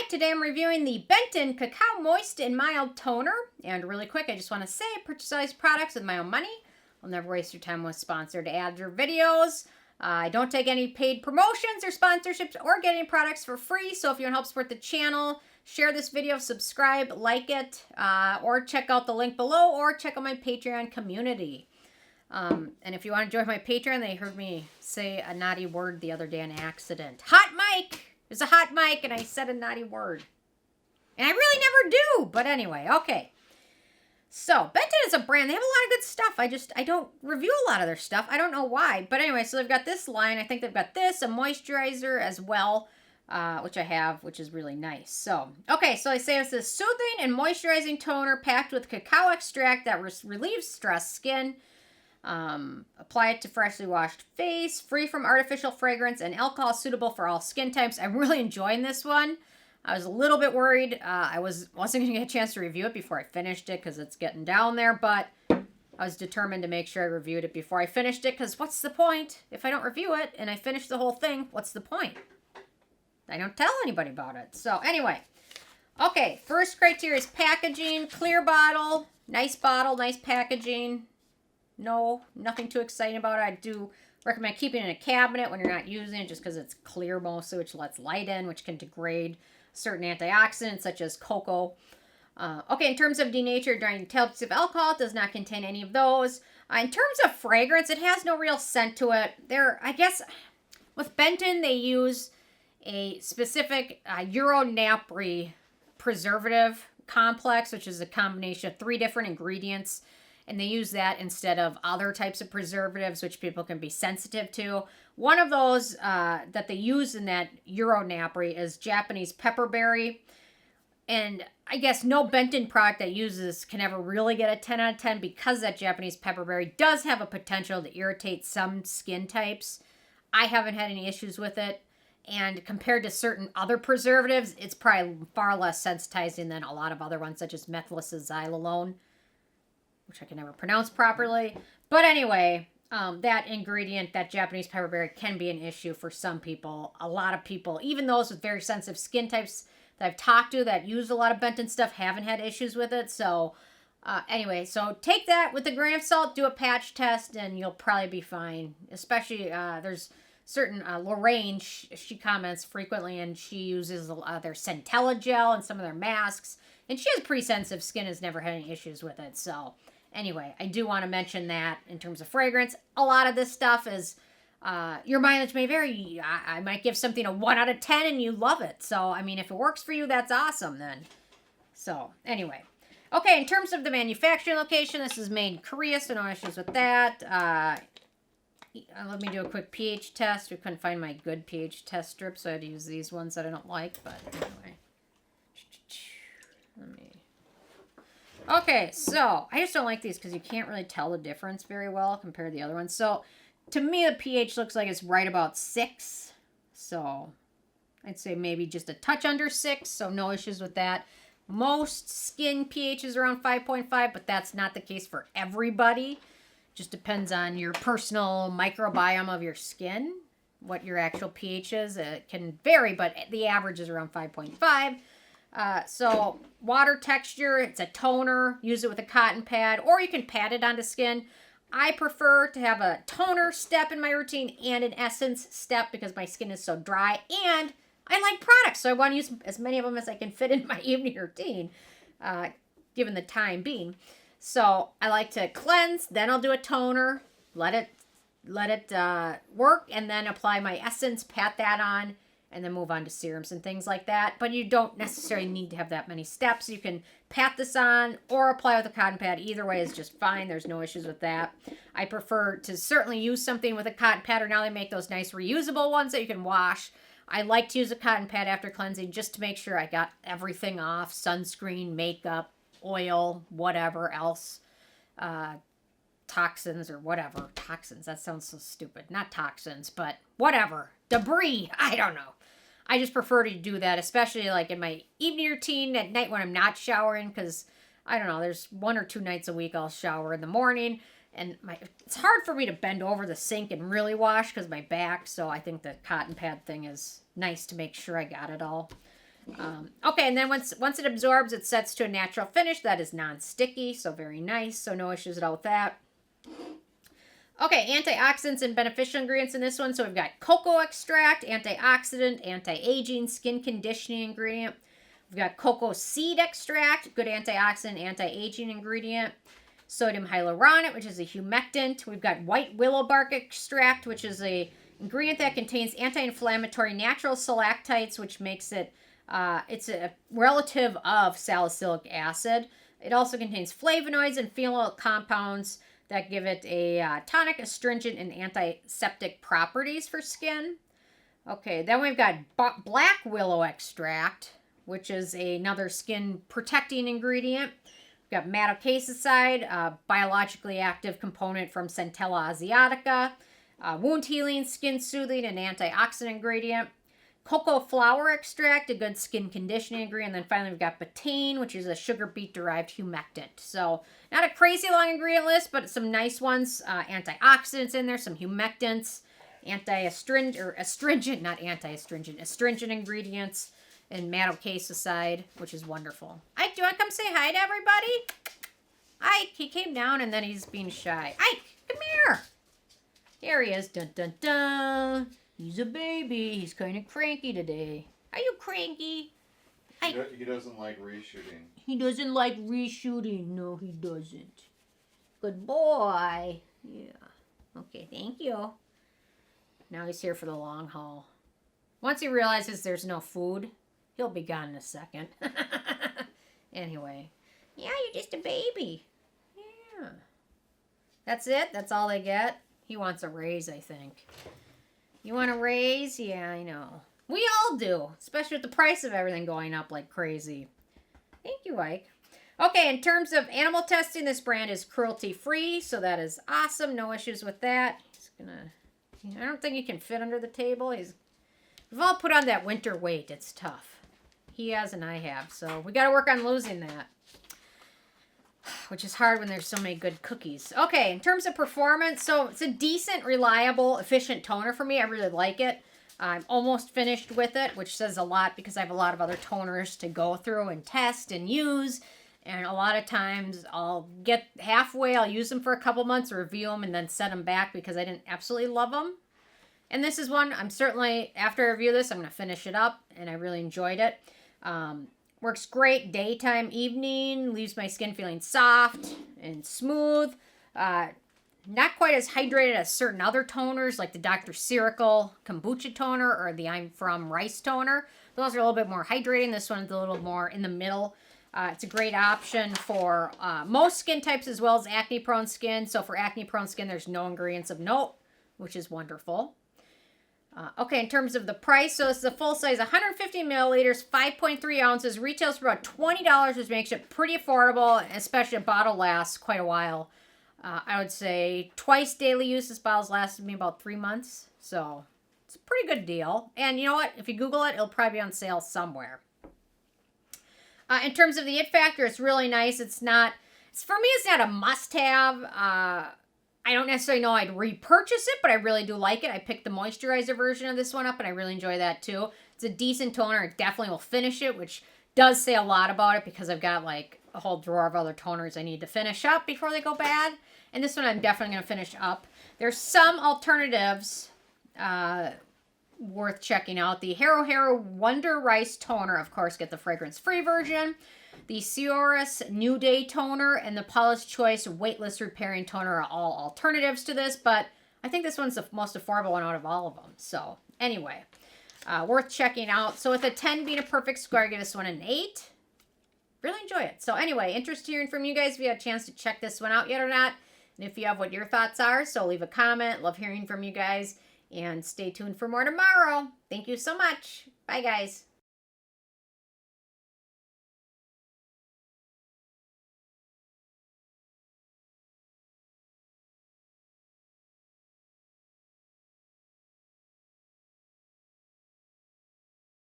Hi, today I'm reviewing the Benton Cacao Moist and Mild Toner. And really quick, I just want to say, I purchase all these products with my own money. I'll never waste your time with sponsored ads or videos. I don't take any paid promotions or sponsorships or get any products for free. So if you want to help support the channel, share this video, subscribe, like it, or check out the link below, or check out my Patreon community. And if you want to join my Patreon, they heard me say a naughty word the other day on accident. Hot mic! It's a hot mic, and I said a naughty word. And I really never do, but anyway, okay. So, Benton is a brand. They have a lot of good stuff. I don't review a lot of their stuff. I don't know why. But anyway, so they've got this line. I think they've got this, a moisturizer as well, which I have, which is really nice. So, okay, so I say it's a soothing and moisturizing toner packed with cacao extract that relieves stressed skin. Apply it to freshly washed face, free from artificial fragrance and alcohol, suitable for all skin types. I'm really enjoying this one. I was a little bit worried. I wasn't going to get a chance to review it before I finished it because it's getting down there, but I was determined to make sure I reviewed it before I finished it because what's the point? If I don't review it and I finish the whole thing, what's the point? I don't tell anybody about it. So anyway, okay, first criteria is packaging, clear bottle, nice packaging. No, nothing too exciting about it. I do recommend keeping it in a cabinet when you're not using it just because it's clear mostly, which lets light in, which can degrade certain antioxidants such as cocoa. Okay, in terms of denatured drying tablets of alcohol, it does not contain any of those. In terms of fragrance, it has no real scent to it. I guess, with Benton, they use a specific Hyaluronate preservative complex, which is a combination of 3 different ingredients. And they use that instead of other types of preservatives, which people can be sensitive to. One of those that they use in that Hyaluronate is Japanese pepperberry. And I guess no Benton product that uses can ever really get a 10 out of 10 because that Japanese pepperberry does have a potential to irritate some skin types. I haven't had any issues with it. And compared to certain other preservatives, it's probably far less sensitizing than a lot of other ones, such as Methylcellulose, which I can never pronounce properly. But anyway, that ingredient, that Japanese pepperberry, can be an issue for some people. A lot of people, even those with very sensitive skin types that I've talked to that use a lot of Benton stuff, haven't had issues with it. So anyway, so take that with a grain of salt, do a patch test, and you'll probably be fine. Especially, there's certain, Lorraine, she comments frequently, and she uses their Centella gel and some of their masks. And she has pretty sensitive skin, has never had any issues with it, so... Anyway, I do want to mention that in terms of fragrance, a lot of this stuff is, your mileage may vary. I might give something a 1 out of 10 and you love it. So, I mean, if it works for you, that's awesome then. So, anyway. Okay, in terms of the manufacturing location, this is made in Korea, so no issues with that. Let me do a quick pH test. We couldn't find my good pH test strip, so I had to use these ones that I don't like, but anyway. Let me... Okay, so I just don't like these because you can't really tell the difference very well compared to the other ones. So to me, the pH looks like it's right about 6. So I'd say maybe just a touch under 6, so no issues with that. Most skin pH is around 5.5, but that's not the case for everybody. Just depends on your personal microbiome of your skin, what your actual pH is. It can vary, but the average is around 5.5. So water texture, it's a toner, use it with a cotton pad, or you can pat it onto skin. I prefer to have a toner step in my routine and an essence step because my skin is so dry, and I like products, so I want to use as many of them as I can fit in my evening routine, given the time being. So I like to cleanse, then I'll do a toner, let it work, and then apply my essence, pat that on, and then move on to serums and things like that. But you don't necessarily need to have that many steps. You can pat this on or apply with a cotton pad. Either way is just fine. There's no issues with that. I prefer to certainly use something with a cotton pad, or now they make those nice reusable ones that you can wash. I like to use a cotton pad after cleansing just to make sure I got everything off. Sunscreen, makeup, oil, whatever else. Toxins or whatever. Toxins, that sounds so stupid. Not toxins, but whatever. Debris, I don't know. I just prefer to do that, especially like in my evening routine at night when I'm not showering, because, I don't know, there's 1 or 2 nights a week I'll shower in the morning, and it's hard for me to bend over the sink and really wash because of my back, so I think the cotton pad thing is nice to make sure I got it all. Okay, and then once it absorbs, it sets to a natural finish that is non-sticky, so very nice. So no issues at all with that. Okay, antioxidants and beneficial ingredients in this one. So we've got cocoa extract, antioxidant, anti-aging, skin conditioning ingredient. We've got cocoa seed extract, good antioxidant, anti-aging ingredient. Sodium hyaluronate, which is a humectant. We've got white willow bark extract, which is a ingredient that contains anti-inflammatory natural stalactites, which makes it, it's a relative of salicylic acid. It also contains flavonoids and phenol compounds that give it a tonic, astringent, and antiseptic properties for skin. Okay, then we've got black willow extract, which is another skin protecting ingredient. We've got Madecassoside, a biologically active component from Centella asiatica. Wound healing, skin soothing, and antioxidant ingredient. Cocoa flower extract, a good skin conditioning ingredient. And then finally we've got Betaine, which is a sugar beet derived humectant. So not a crazy long ingredient list, but some nice ones. Antioxidants in there, some humectants, astringent ingredients, and Madecassoside, which is wonderful. Ike, do you want to come say hi to everybody? Ike, he came down and then he's being shy. Ike, come here. Here he is. Dun, dun, dun. He's a baby. He's kind of cranky today. Are you cranky? He doesn't like reshooting. He doesn't like reshooting. No, he doesn't. Good boy. Yeah. Okay, thank you. Now he's here for the long haul. Once he realizes there's no food, he'll be gone in a second. Anyway. Yeah, you're just a baby. Yeah. That's it? That's all they get? He wants a raise, I think. You want a raise? Yeah, I know. We all do, especially with the price of everything going up like crazy. Thank you, Ike. Okay, in terms of animal testing, this brand is cruelty-free, so that is awesome. No issues with that. He's gonna... I don't think he can fit under the table. We've all put on that winter weight. It's tough. He has and I have, so we got to work on losing that. Which is hard when there's so many good cookies. Okay, in terms of performance, so it's a decent, reliable, efficient toner for me. I really like it. I'm almost finished with it, which says a lot because I have a lot of other toners to go through and test and use. And a lot of times I'll get halfway, I'll use them for a couple months, review them, and then set them back because I didn't absolutely love them. And this is one, I'm certainly, after I review this, I'm going to finish it up, and I really enjoyed it. Works great daytime, evening, leaves my skin feeling soft and smooth. Not quite as hydrated as certain other toners, like the Dr. Ciracle Kombucha toner or the I'm From Rice toner. Those are a little bit more hydrating. This one's a little more in the middle. It's a great option for most skin types as well as acne-prone skin. So for acne-prone skin, there's no ingredients of note, which is wonderful. Okay, in terms of the price, so this is a full size, 150 milliliters, 5.3 ounces, retails for about $20, which makes it pretty affordable, especially a bottle lasts quite a while. I would say twice daily use, this bottle's lasted me about 3 months, so it's a pretty good deal. And you know what? If you Google it, it'll probably be on sale somewhere. In terms of the it factor, it's really nice. For me, it's not a must-have. I don't necessarily know I'd repurchase it, but I really do like it. I picked the moisturizer version of this one up, and I really enjoy that too. It's a decent toner. It definitely will finish it, which does say a lot about it because I've got like a whole drawer of other toners I need to finish up before they go bad. And this one I'm definitely going to finish up. There's some alternatives worth checking out. The Hero Wonder Rice Toner, of course, get the fragrance-free version. The Sioris New Day Toner and the Paula's Choice Weightless Repairing Toner are all alternatives to this, but I think this one's the most affordable one out of all of them. So, anyway, worth checking out. So, with a 10 being a perfect score, I give this one an 8. Really enjoy it. So, anyway, interested hearing from you guys if you had a chance to check this one out yet or not. And if you have what your thoughts are, so leave a comment. Love hearing from you guys. And stay tuned for more tomorrow. Thank you so much. Bye, guys.